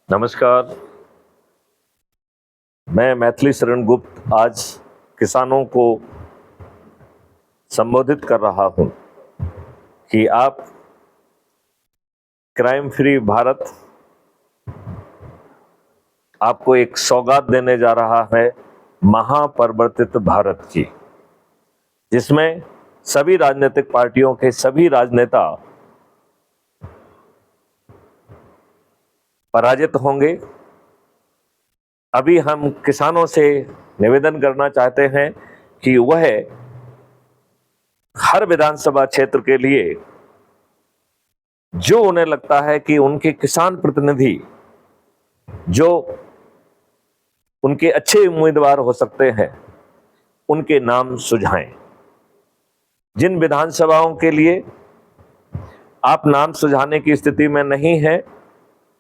नमस्कार। मैं मैथिली शरण गुप्त आज किसानों को संबोधित कर रहा हूं कि आप क्राइम फ्री भारत आपको एक सौगात देने जा रहा है महापरिवर्तित भारत की, जिसमें सभी राजनीतिक पार्टियों के सभी राजनेता पराजित होंगे। अभी हम किसानों से निवेदन करना चाहते हैं कि वह हर विधानसभा क्षेत्र के लिए जो उन्हें लगता है कि उनके किसान प्रतिनिधि जो उनके अच्छे उम्मीदवार हो सकते हैं, उनके नाम सुझाएं। जिन विधानसभाओं के लिए आप नाम सुझाने की स्थिति में नहीं हैं,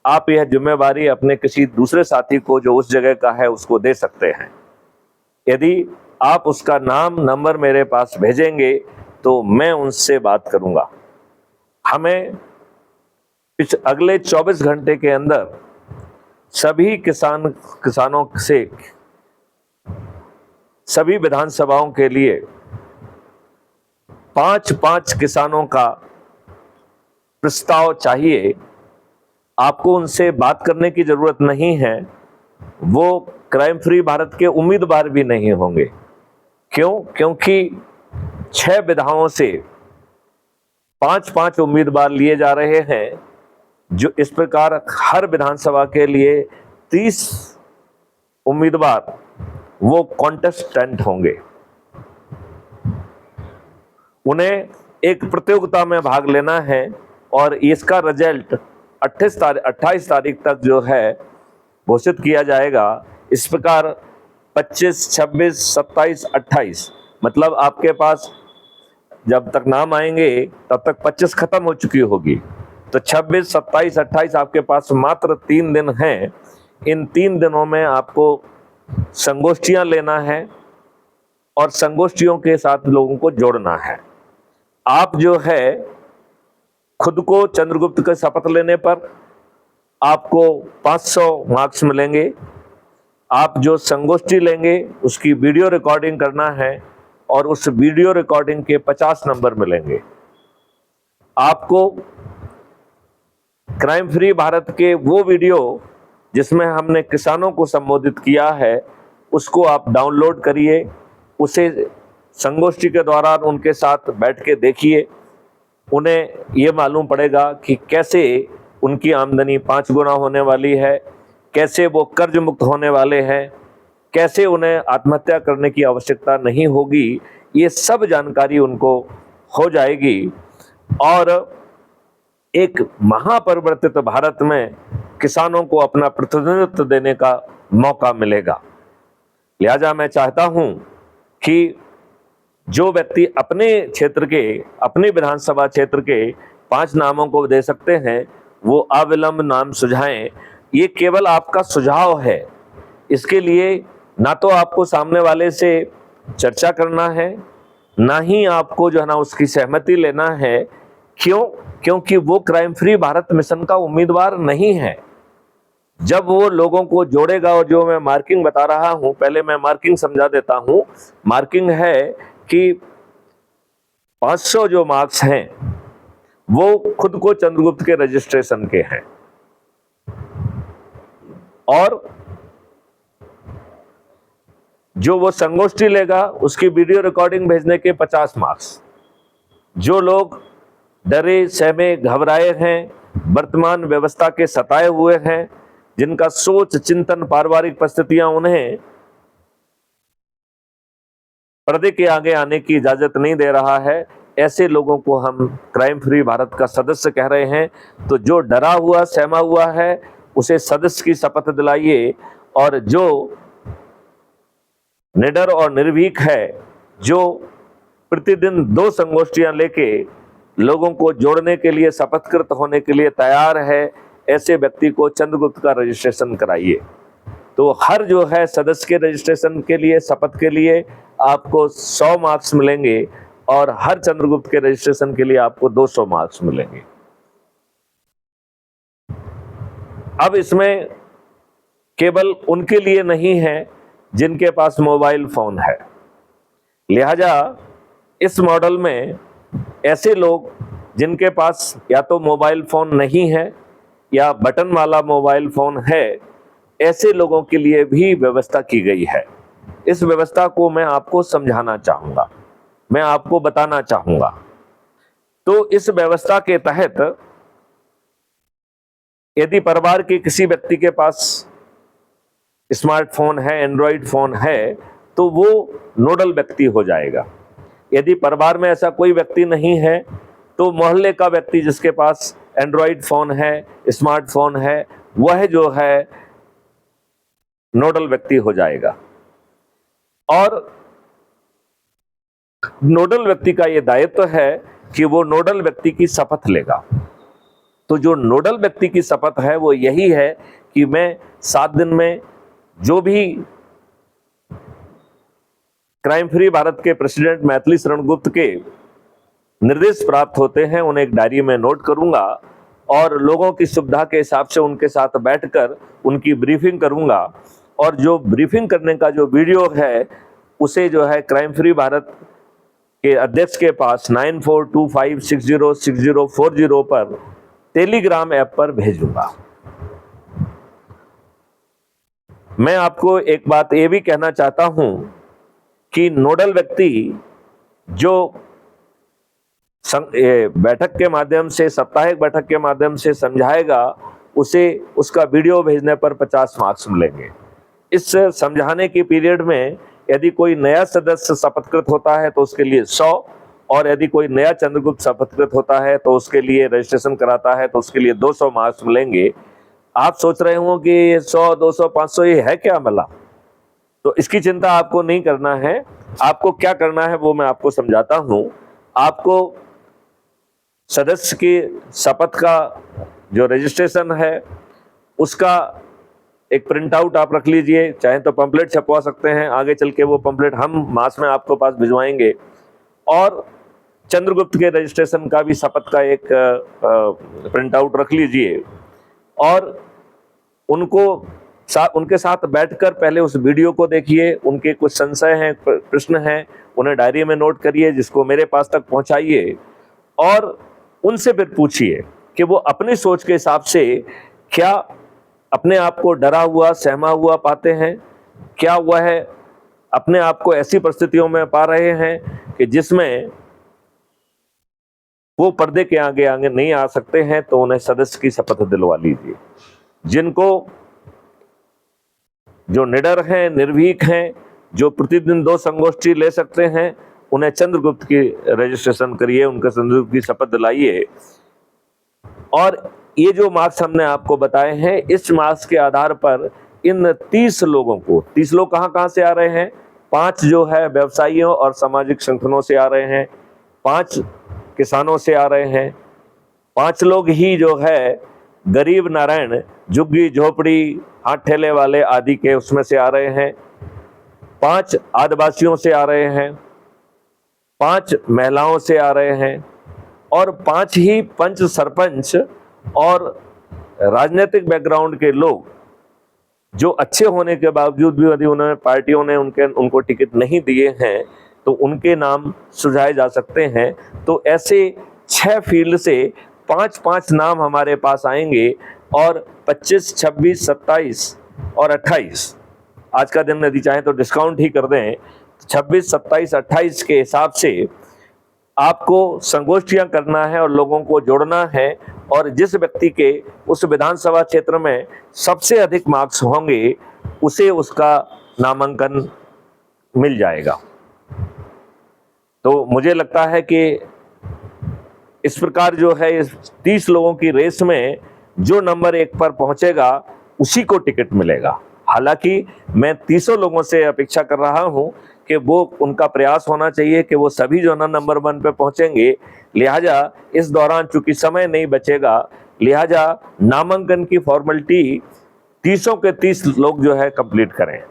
आप यह जिम्मेवारी अपने किसी दूसरे साथी को जो उस जगह का है उसको दे सकते हैं। यदि आप उसका नाम नंबर मेरे पास भेजेंगे तो मैं उनसे बात करूंगा। हमें अगले 24 घंटे के अंदर सभी किसानों से सभी विधानसभाओं के लिए 5-5 किसानों का प्रस्ताव चाहिए। आपको उनसे बात करने की जरूरत नहीं है, वो क्राइम फ्री भारत के उम्मीदवार भी नहीं होंगे। क्यों? क्योंकि 6 विधाओं से 5-5 उम्मीदवार लिए जा रहे हैं। जो इस प्रकार हर विधानसभा के लिए 30 उम्मीदवार वो कॉन्टेस्टेंट होंगे। उन्हें एक प्रतियोगिता में भाग लेना है और इसका रिजल्ट 28 तारीख तक जो है घोषित किया जाएगा। इस प्रकार 25, 26, 27, 28 मतलब आपके पास जब तक नाम आएंगे तब तक 25 खत्म हो चुकी होगी। तो 26, 27, 28 आपके पास मात्र 3 दिन हैं। इन 3 दिनों में आपको संगोष्ठियां लेना है और संगोष्ठियों के साथ लोगों को जोड़ना है। आप जो है खुद को चंद्रगुप्त के शपथ लेने पर आपको 500 मार्क्स मिलेंगे। आप जो संगोष्ठी लेंगे उसकी वीडियो रिकॉर्डिंग करना है और उस वीडियो रिकॉर्डिंग के 50 नंबर मिलेंगे। आपको क्राइम फ्री भारत के वो वीडियो जिसमें हमने किसानों को संबोधित किया है उसको आप डाउनलोड करिए, उसे संगोष्ठी के दौरान उनके साथ बैठ के देखिए। उन्हें ये मालूम पड़ेगा कि कैसे उनकी आमदनी 5 गुना होने वाली है, कैसे वो कर्ज मुक्त होने वाले हैं, कैसे उन्हें आत्महत्या करने की आवश्यकता नहीं होगी। ये सब जानकारी उनको हो जाएगी और एक महापरिवर्तित भारत में किसानों को अपना प्रतिनिधित्व देने का मौका मिलेगा। लिहाजा मैं चाहता हूं कि जो व्यक्ति अपने क्षेत्र के, अपने विधानसभा क्षेत्र के 5 नामों को दे सकते हैं वो अविलंब नाम सुझाएं। ये केवल आपका सुझाव है। इसके लिए ना तो आपको सामने वाले से चर्चा करना है, ना ही आपको जो है ना उसकी सहमति लेना है। क्यों? क्योंकि वो क्राइम फ्री भारत मिशन का उम्मीदवार नहीं है। जब वो लोगों को जोड़ेगा, और जो मैं मार्किंग बता रहा हूं, पहले मैं मार्किंग समझा देता हूं। मार्किंग है कि 500 जो मार्क्स हैं वो खुद को चंद्रगुप्त के रजिस्ट्रेशन के हैं और जो वो संगोष्ठी लेगा उसकी वीडियो रिकॉर्डिंग भेजने के 50 मार्क्स। जो लोग डरे, सहमे, घबराए हैं, वर्तमान व्यवस्था के सताए हुए हैं, जिनका सोच, चिंतन, पारिवारिक परिस्थितियां उन्हें पर्दे के आगे आने की इजाजत नहीं दे रहा है, ऐसे लोगों को हम क्राइम फ्री भारत का सदस्य कह रहे हैं। तो जो डरा हुआ, सहमा हुआ है उसे सदस्य की शपथ दिलाइए, और जो निडर और निर्भीक है, जो प्रतिदिन 2 संगोष्ठियां लेके लोगों को जोड़ने के लिए, शपथकृत होने के लिए तैयार है, ऐसे व्यक्ति को चंद्रगुप्त का रजिस्ट्रेशन कराइए। तो हर जो है सदस्य के रजिस्ट्रेशन के लिए, शपथ के लिए आपको 100 मार्क्स मिलेंगे और हर चंद्रगुप्त के रजिस्ट्रेशन के लिए आपको 200 मार्क्स मिलेंगे। अब इसमें केवल उनके लिए नहीं है जिनके पास मोबाइल फोन है, लिहाजा इस मॉडल में ऐसे लोग जिनके पास या तो मोबाइल फोन नहीं है या बटन वाला मोबाइल फोन है, ऐसे लोगों के लिए भी व्यवस्था की गई है। इस व्यवस्था को मैं आपको समझाना चाहूंगा, मैं आपको बताना चाहूंगा। तो इस व्यवस्था के तहत यदि परिवार के किसी व्यक्ति के पास स्मार्टफोन है, एंड्रॉइड फोन है, तो वो नोडल व्यक्ति हो जाएगा। यदि परिवार में ऐसा कोई व्यक्ति नहीं है तो मोहल्ले का व्यक्ति जिसके पास एंड्रॉइड फोन है, स्मार्टफोन है, वह जो है नोडल व्यक्ति हो जाएगा। और नोडल व्यक्ति का यह दायित्व है कि वो नोडल व्यक्ति की शपथ लेगा। तो जो नोडल व्यक्ति की शपथ है वो यही है कि मैं 7 दिन में जो भी क्राइम फ्री भारत के प्रेसिडेंट मैथिली शरण गुप्त के निर्देश प्राप्त होते हैं उन्हें एक डायरी में नोट करूंगा और लोगों की सुविधा के हिसाब से उनके साथ बैठकर उनकी ब्रीफिंग करूंगा। और जो ब्रीफिंग करने का जो वीडियो है उसे जो है क्राइम फ्री भारत के अध्यक्ष के पास 9425606040 पर टेलीग्राम ऐप पर भेजूंगा। मैं आपको एक बात ये भी कहना चाहता हूं कि नोडल व्यक्ति जो बैठक के माध्यम से, साप्ताहिक बैठक के माध्यम से समझाएगा, उसे उसका वीडियो भेजने पर 50 मार्क्स मिलेंगे। इस समझाने की पीरियड में यदि कोई नया सदस्य शपथकृत होता है तो उसके लिए 100, और यदि कोई नया चंद्रगुप्त शपथकृत होता है तो उसके लिए रजिस्ट्रेशन कराता है तो उसके लिए 200 मार्क्स मिलेंगे। आप सोच रहे हो कि 100, 200, 500 ये है क्या मला? तो इसकी चिंता आपको नहीं करना है। आपको क्या करना है वो मैं आपको समझाता हूं। आपको सदस्य की शपथ का जो रजिस्ट्रेशन है उसका एक प्रिंट आउट आप रख लीजिए, चाहे तो पंपलेट छपवा सकते हैं, आगे चल के वो पंपलेट हम मास में आपको पास भिजवाएंगे। और चंद्रगुप्त के रजिस्ट्रेशन का भी शपथ का एक प्रिंट आउट रख लीजिए और उनके साथ बैठकर पहले उस वीडियो को देखिए। उनके कुछ संशय हैं, प्रश्न हैं, उन्हें डायरी में नोट करिए, जिसको मेरे पास तक पहुंचाइए और उनसे फिर पूछिए कि वो अपनी सोच के हिसाब से क्या अपने आप को डरा हुआ, सहमा हुआ पाते हैं, क्या वह अपने आप को ऐसी परिस्थितियों में पा रहे हैं कि जिसमें वो पर्दे के आगे आगे नहीं आ सकते हैं। तो उन्हें सदस्य की शपथ दिलवा लीजिए। जिनको जो निडर हैं, निर्भीक हैं, जो प्रतिदिन 2 संगोष्ठी ले सकते हैं, उन्हें चंद्रगुप्त की रजिस्ट्रेशन करिए, उनके चंद्रगुप्त की शपथ दिलाइए। और ये जो मार्क्स हमने आपको बताए हैं, इस मार्क्स के आधार पर इन 30 लोगों को, 30 लोग कहां से आ रहे हैं? 5 जो है व्यवसायियों और सामाजिक संगठनों से आ रहे हैं, 5 किसानों से आ रहे हैं, 5 लोग ही जो है गरीब नारायण, झुग्गी झोपड़ी, हाथ ठेले वाले आदि के उसमें से आ रहे हैं, 5 आदिवासियों से आ रहे हैं, 5 महिलाओं से आ रहे हैं और 5 ही पंच, सरपंच और राजनीतिक बैकग्राउंड के लोग जो अच्छे होने के बावजूद भी यदि उन्होंने पार्टियों ने उनको टिकट नहीं दिए हैं तो उनके नाम सुझाए जा सकते हैं। तो ऐसे 6 फील्ड से 5-5 नाम हमारे पास आएंगे और 25, 26, 27 और 28, आज का दिन यदि चाहें तो डिस्काउंट ही कर दें, 26, 27, 28 के हिसाब से आपको संगोष्ठियां करना है और लोगों को जोड़ना है। और जिस व्यक्ति के उस विधानसभा क्षेत्र में सबसे अधिक मार्क्स होंगे उसे उसका नामांकन मिल जाएगा। तो मुझे लगता है कि इस प्रकार जो है इस 30 लोगों की रेस में जो नंबर 1 पर पहुंचेगा उसी को टिकट मिलेगा। हालांकि मैं 30 लोगों से अपेक्षा कर रहा हूं कि वो, उनका प्रयास होना चाहिए कि वो सभी जो ना नंबर 1 पे पहुंचेंगे। लिहाजा इस दौरान चूंकि समय नहीं बचेगा, लिहाजा नामांकन की फॉर्मेलिटी 30 के 30 लोग जो है कंप्लीट करें।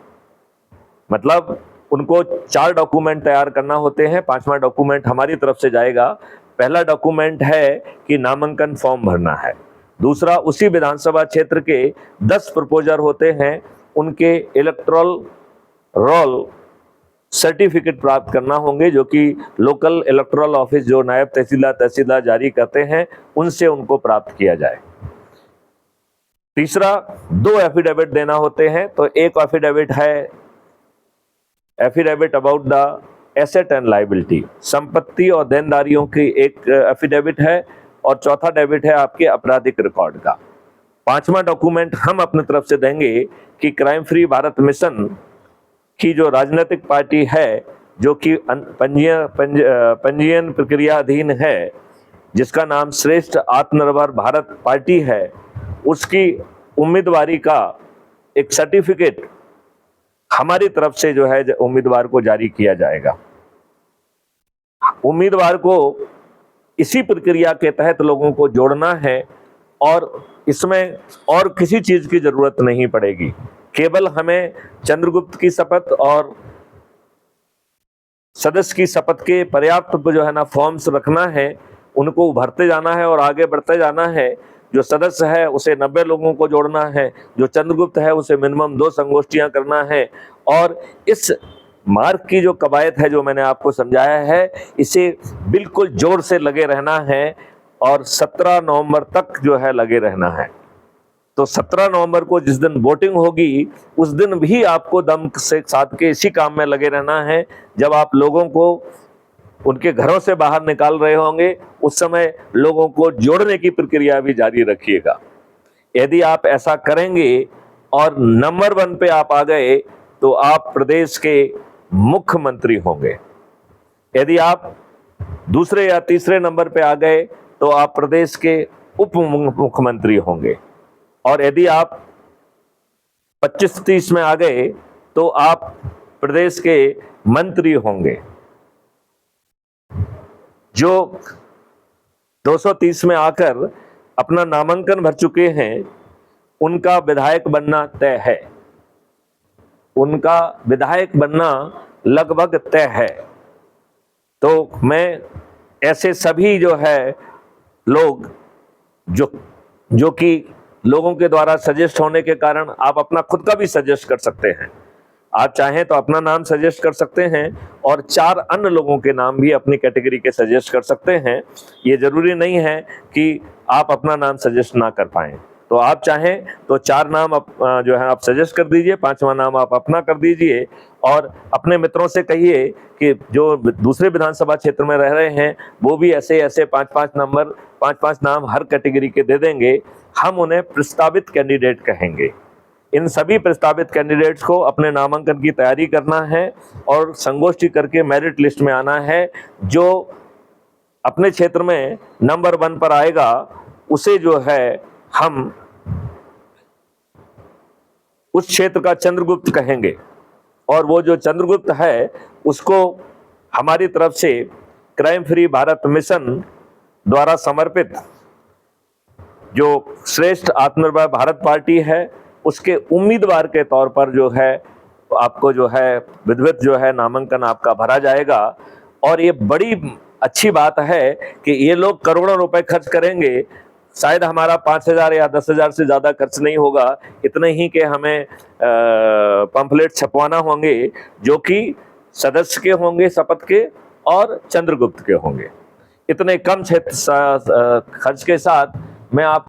मतलब उनको 4 डॉक्यूमेंट तैयार करना होते हैं, 5वां डॉक्यूमेंट हमारी तरफ से जाएगा। पहला डॉक्यूमेंट है कि नामांकन फॉर्म भरना है। दूसरा, उसी विधानसभा क्षेत्र के 10 प्रपोजर होते हैं, उनके इलेक्टोरल रोल सर्टिफिकेट प्राप्त करना होंगे, जो कि लोकल इलेक्टोरल ऑफिस जो नायब तहसीलदार जारी करते हैं, उनसे उनको प्राप्त किया जाए। तीसरा, 2 एफिडेविट देना होते हैं। तो एक एफिडेविट है affidavit about the asset and liability, संपत्ति और देनदारियों की एक एफिडेविट है, और चौथा डेबिट है आपके आपराधिक रिकॉर्ड का। पांचवा डॉक्यूमेंट हम अपनी तरफ से देंगे कि क्राइम फ्री भारत मिशन की जो राजनीतिक पार्टी है, जो कि पंजीयन प्रक्रिया अधीन है, जिसका नाम श्रेष्ठ आत्मनिर्भर भारत पार्टी है, उसकी उम्मीदवारी का एक सर्टिफिकेट हमारी तरफ से जो है उम्मीदवार को जारी किया जाएगा। उम्मीदवार को इसी प्रक्रिया के तहत लोगों को जोड़ना है, और इसमें और किसी चीज की जरूरत नहीं पड़ेगी। केवल हमें चंद्रगुप्त की शपथ और सदस्य की शपथ के पर्याप्त जो है ना फॉर्म्स रखना है, उनको भरते जाना है और आगे बढ़ते जाना है। जो सदस्य है उसे 90 लोगों को जोड़ना है, जो चंद्रगुप्त है उसे मिनिमम 2 संगोष्ठियां करना है, और इस मार्ग की जो कवायद है जो मैंने आपको समझाया है, इसे बिल्कुल जोर से लगे रहना है, और 17 नवंबर तक जो है लगे रहना है। तो 17 नवंबर को जिस दिन वोटिंग होगी, उस दिन भी आपको दम से साध के इसी काम में लगे रहना है। जब आप लोगों को उनके घरों से बाहर निकाल रहे होंगे, उस समय लोगों को जोड़ने की प्रक्रिया भी जारी रखिएगा। यदि आप ऐसा करेंगे और नंबर 1 पे आप आ गए, तो आप प्रदेश के मुख्यमंत्री होंगे। यदि आप दूसरे या तीसरे नंबर पे आ गए, तो आप प्रदेश के उप मुख्यमंत्री होंगे, और यदि आप 25-30 में आ गए, तो आप प्रदेश के मंत्री होंगे। जो 230 में आकर अपना नामांकन भर चुके हैं, उनका विधायक बनना तय है, उनका विधायक बनना लगभग तय है। तो मैं ऐसे सभी जो है लोग जो कि लोगों के द्वारा सजेस्ट होने के कारण, आप अपना खुद का भी सजेस्ट कर सकते हैं। आप चाहें तो अपना नाम सजेस्ट कर सकते हैं, और 4 अन्य लोगों के नाम भी अपनी कैटेगरी के सजेस्ट कर सकते हैं। ये जरूरी नहीं है कि आप अपना नाम सजेस्ट ना कर पाएं। तो आप चाहें तो 4 नाम जो है आप सजेस्ट कर दीजिए, 5वां नाम आप अपना कर दीजिए, और अपने मित्रों से कहिए कि जो दूसरे विधानसभा क्षेत्र में रह रहे हैं, वो भी ऐसे 5-5 नाम हर कैटेगरी के दे देंगे। हम उन्हें प्रस्तावित कैंडिडेट कहेंगे। इन सभी प्रस्तावित कैंडिडेट्स को अपने नामांकन की तैयारी करना है, और संगोष्ठी करके मेरिट लिस्ट में आना है। जो अपने क्षेत्र में नंबर 1 पर आएगा, उसे जो है हम उस क्षेत्र का चंद्रगुप्त कहेंगे, और वो जो चंद्रगुप्त है, उसको हमारी तरफ से क्राइम फ्री भारत मिशन द्वारा समर्पित जो श्रेष्ठ आत्मनिर्भर भारत पार्टी है, उसके उम्मीदवार के तौर पर जो है आपको जो है विधिवत जो है नामांकन आपका भरा जाएगा। और ये बड़ी अच्छी बात है कि ये लोग करोड़ों रुपए खर्च करेंगे, शायद हमारा 5,000 या 10,000 से ज्यादा खर्च नहीं होगा। इतने ही के हमें पंफलेट छपवाना होंगे, जो कि सदस्य के होंगे शपथ के और चंद्रगुप्त के होंगे। इतने कम खर्च के साथ मैं आप